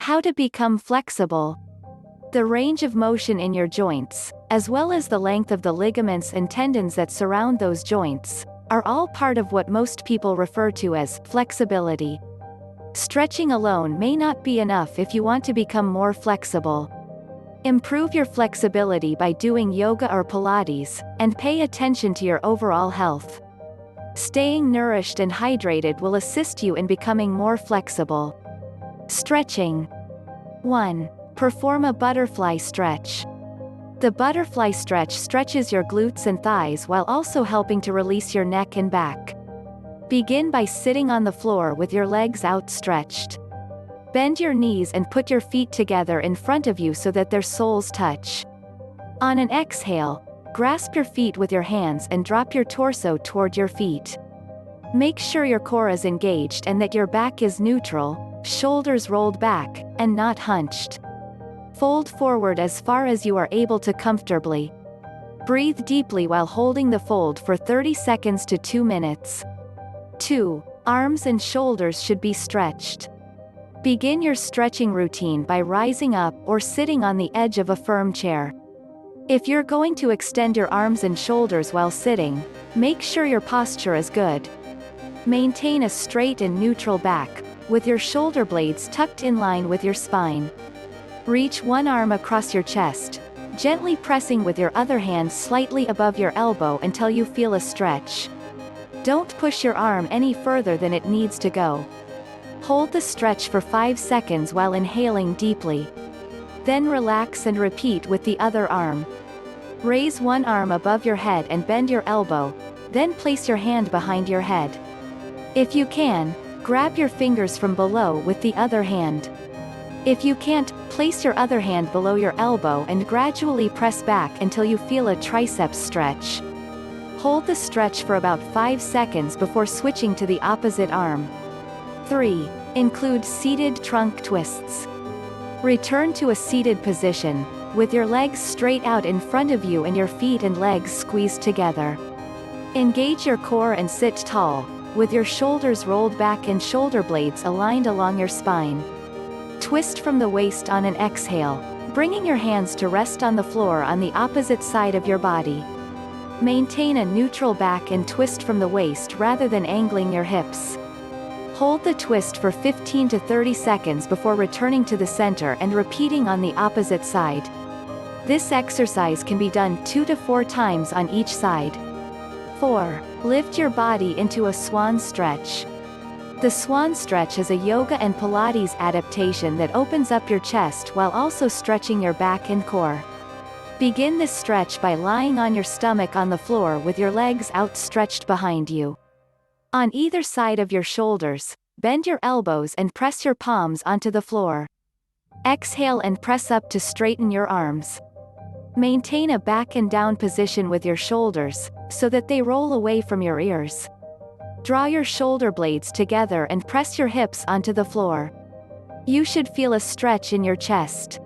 How to become flexible. The range of motion in your joints, as well as the length of the ligaments and tendons that surround those joints, are all part of what most people refer to as flexibility. Stretching alone may not be enough if you want to become more flexible. Improve your flexibility by doing yoga or Pilates, and pay attention to your overall health. Staying nourished and hydrated will assist you in becoming more flexible. Stretching. 1. Perform a butterfly stretch. The butterfly stretch stretches your glutes and thighs while also helping to release your neck and back. Begin by sitting on the floor with your legs outstretched. Bend your knees and put your feet together in front of you so that their soles touch. On an exhale, grasp your feet with your hands and drop your torso toward your feet. Make sure your core is engaged and that your back is neutral, shoulders rolled back, and not hunched. Fold forward as far as you are able to comfortably. Breathe deeply while holding the fold for 30 seconds to 2 minutes. 2. Arms and shoulders should be stretched. Begin your stretching routine by rising up or sitting on the edge of a firm chair. If you're going to extend your arms and shoulders while sitting, make sure your posture is good. Maintain a straight and neutral back, with your shoulder blades tucked in line with your spine. Reach one arm across your chest, gently pressing with your other hand slightly above your elbow until you feel a stretch. Don't push your arm any further than it needs to go. Hold the stretch for 5 seconds while inhaling deeply. Then relax and repeat with the other arm. Raise one arm above your head and bend your elbow, then place your hand behind your head. If you can, grab your fingers from below with the other hand. If you can't, place your other hand below your elbow and gradually press back until you feel a triceps stretch. Hold the stretch for about 5 seconds before switching to the opposite arm. 3. Include seated trunk twists. Return to a seated position, with your legs straight out in front of you and your feet and legs squeezed together. Engage your core and sit tall, with your shoulders rolled back and shoulder blades aligned along your spine. Twist from the waist on an exhale, bringing your hands to rest on the floor on the opposite side of your body. Maintain a neutral back and twist from the waist rather than angling your hips. Hold the twist for 15 to 30 seconds before returning to the center and repeating on the opposite side. This exercise can be done 2 to 4 times on each side. 4. Lift your body into a swan stretch. The swan stretch is a yoga and Pilates adaptation that opens up your chest while also stretching your back and core. Begin this stretch by lying on your stomach on the floor with your legs outstretched behind you. On either side of your shoulders, bend your elbows and press your palms onto the floor. Exhale and press up to straighten your arms. Maintain a back and down position with your shoulders, so that they roll away from your ears. Draw your shoulder blades together and press your hips onto the floor. You should feel a stretch in your chest.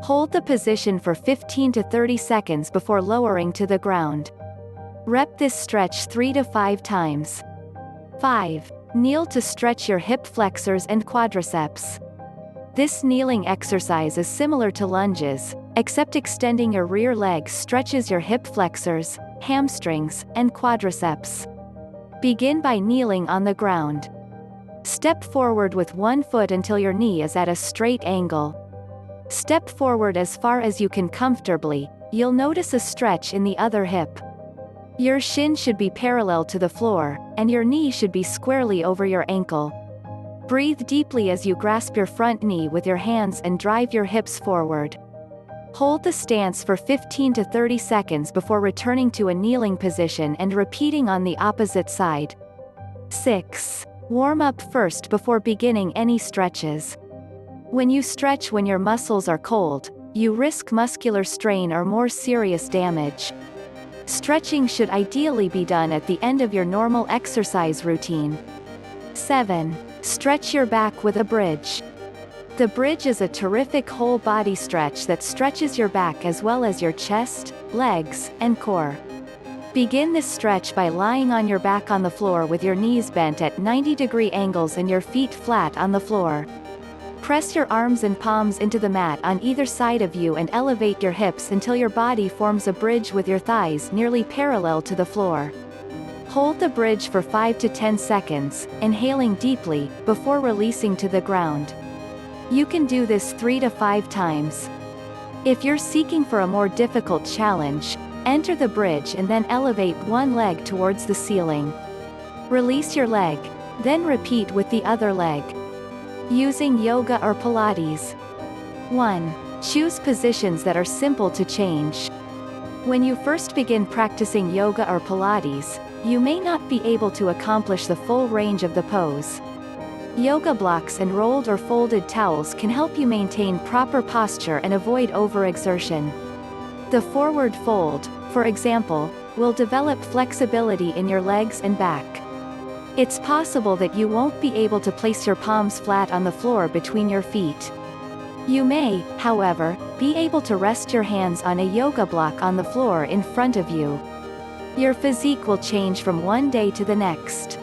Hold the position for 15 to 30 seconds before lowering to the ground. Rep this stretch 3 to 5 times. 5. Kneel to stretch your hip flexors and quadriceps. This kneeling exercise is similar to lunges, except extending your rear leg stretches your hip flexors, hamstrings, and quadriceps. Begin by kneeling on the ground. Step forward with one foot until your knee is at a straight angle. Step forward as far as you can comfortably. You'll notice a stretch in the other hip. Your shin should be parallel to the floor, and your knee should be squarely over your ankle. Breathe deeply as you grasp your front knee with your hands and drive your hips forward. Hold the stance for 15 to 30 seconds before returning to a kneeling position and repeating on the opposite side. 6. Warm up first before beginning any stretches. When you stretch when your muscles are cold, you risk muscular strain or more serious damage. Stretching should ideally be done at the end of your normal exercise routine. 7. Stretch your back with a bridge. The bridge is a terrific whole body stretch that stretches your back as well as your chest, legs, and core. Begin this stretch by lying on your back on the floor with your knees bent at 90-degree angles and your feet flat on the floor. Press your arms and palms into the mat on either side of you and elevate your hips until your body forms a bridge with your thighs nearly parallel to the floor. Hold the bridge for 5 to 10 seconds, inhaling deeply, before releasing to the ground. You can do this 3 to 5 times. If you're seeking for a more difficult challenge, enter the bridge and then elevate one leg towards the ceiling. Release your leg, then repeat with the other leg. Using yoga or Pilates. 1. Choose positions that are simple to change. When you first begin practicing yoga or Pilates, you may not be able to accomplish the full range of the pose. Yoga blocks and rolled or folded towels can help you maintain proper posture and avoid overexertion. The forward fold, for example, will develop flexibility in your legs and back. It's possible that you won't be able to place your palms flat on the floor between your feet. You may, however, be able to rest your hands on a yoga block on the floor in front of you. Your physique will change from one day to the next.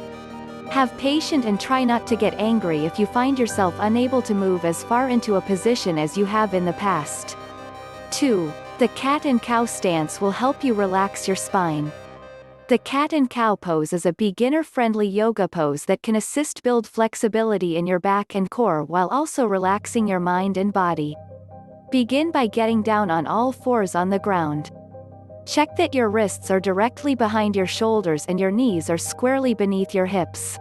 Have patience and try not to get angry if you find yourself unable to move as far into a position as you have in the past. 2. The cat and cow stance will help you relax your spine. The cat and cow pose is a beginner-friendly yoga pose that can assist build flexibility in your back and core while also relaxing your mind and body. Begin by getting down on all fours on the ground. Check that your wrists are directly behind your shoulders and your knees are squarely beneath your hips.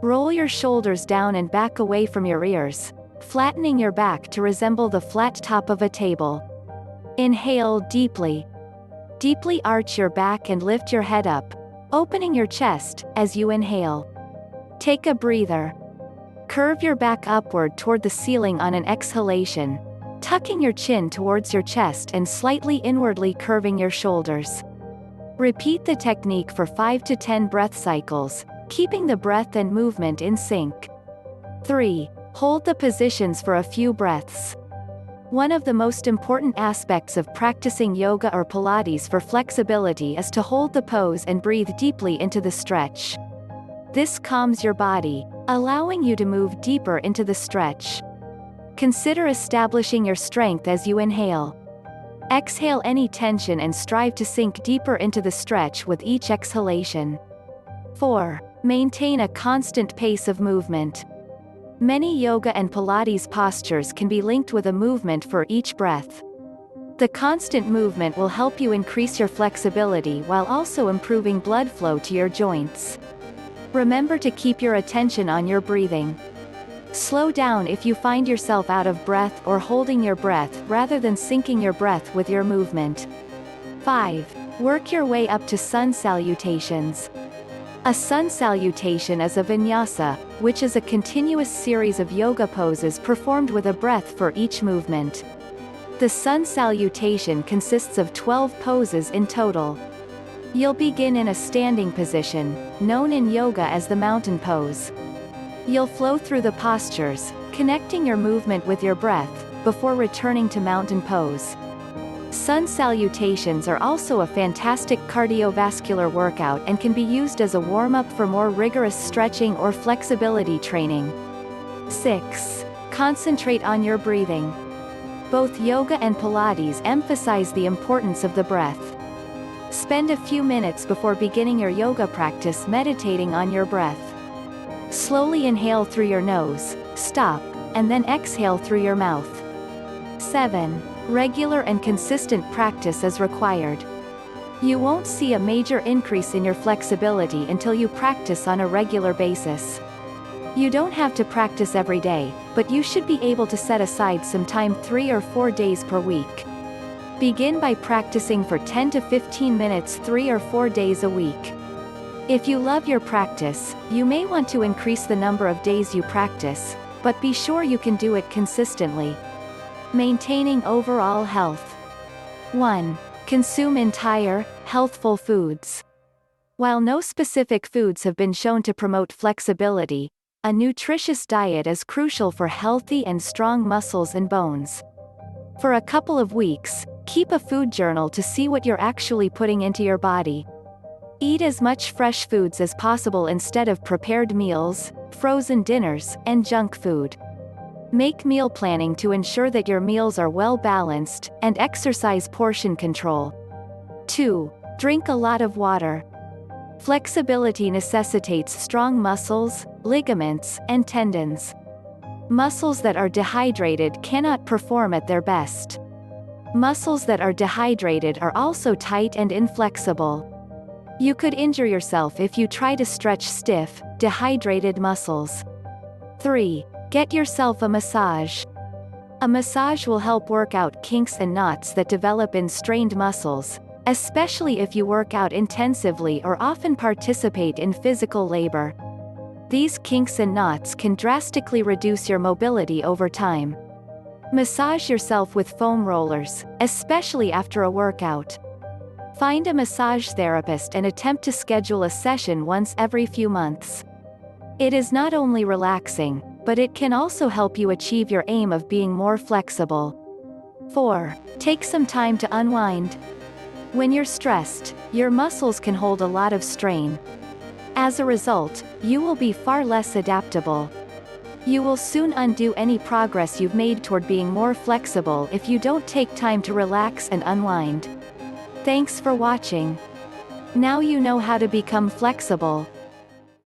Roll your shoulders down and back away from your ears, flattening your back to resemble the flat top of a table. Inhale deeply. Deeply arch your back and lift your head up, opening your chest as you inhale. Take a breather. Curve your back upward toward the ceiling on an exhalation, tucking your chin towards your chest and slightly inwardly curving your shoulders. Repeat the technique for 5 to 10 breath cycles, keeping the breath and movement in sync. 3. Hold the positions for a few breaths. One of the most important aspects of practicing yoga or Pilates for flexibility is to hold the pose and breathe deeply into the stretch. This calms your body, allowing you to move deeper into the stretch. Consider establishing your strength as you inhale. Exhale any tension and strive to sink deeper into the stretch with each exhalation. 4. Maintain a constant pace of movement. Many yoga and Pilates postures can be linked with a movement for each breath. The constant movement will help you increase your flexibility while also improving blood flow to your joints. Remember to keep your attention on your breathing. Slow down if you find yourself out of breath or holding your breath rather than sinking your breath with your movement. 5. Work your way up to sun salutations. A sun salutation is a vinyasa, which is a continuous series of yoga poses performed with a breath for each movement. The sun salutation consists of 12 poses in total. You'll begin in a standing position, known in yoga as the mountain pose. You'll flow through the postures, connecting your movement with your breath, before returning to mountain pose. Sun salutations are also a fantastic cardiovascular workout and can be used as a warm-up for more rigorous stretching or flexibility training. 6. Concentrate on your breathing. Both yoga and Pilates emphasize the importance of the breath. Spend a few minutes before beginning your yoga practice meditating on your breath. Slowly inhale through your nose, stop, and then exhale through your mouth. 7. Regular and consistent practice is required. You won't see a major increase in your flexibility until you practice on a regular basis. You don't have to practice every day, but you should be able to set aside some time 3 or 4 days per week. Begin by practicing for 10 to 15 minutes 3 or 4 days a week. If you love your practice, you may want to increase the number of days you practice, but be sure you can do it consistently. Maintaining overall health. 1. Consume entire, healthful foods. While no specific foods have been shown to promote flexibility, a nutritious diet is crucial for healthy and strong muscles and bones. For a couple of weeks, keep a food journal to see what you're actually putting into your body. Eat as much fresh foods as possible instead of prepared meals, frozen dinners, and junk food. Make meal planning to ensure that your meals are well balanced, and exercise portion control. 2. Drink a lot of water. Flexibility necessitates strong muscles, ligaments, and tendons. Muscles that are dehydrated cannot perform at their best. Muscles that are dehydrated are also tight and inflexible. You could injure yourself if you try to stretch stiff, dehydrated muscles. 3. Get yourself a massage. A massage will help work out kinks and knots that develop in strained muscles, especially if you work out intensively or often participate in physical labor. These kinks and knots can drastically reduce your mobility over time. Massage yourself with foam rollers, especially after a workout. Find a massage therapist and attempt to schedule a session once every few months. It is not only relaxing, but it can also help you achieve your aim of being more flexible. 4. Take some time to unwind. When you're stressed, your muscles can hold a lot of strain. As a result, you will be far less adaptable. You will soon undo any progress you've made toward being more flexible if you don't take time to relax and unwind. Thanks for watching. Now you know how to become flexible.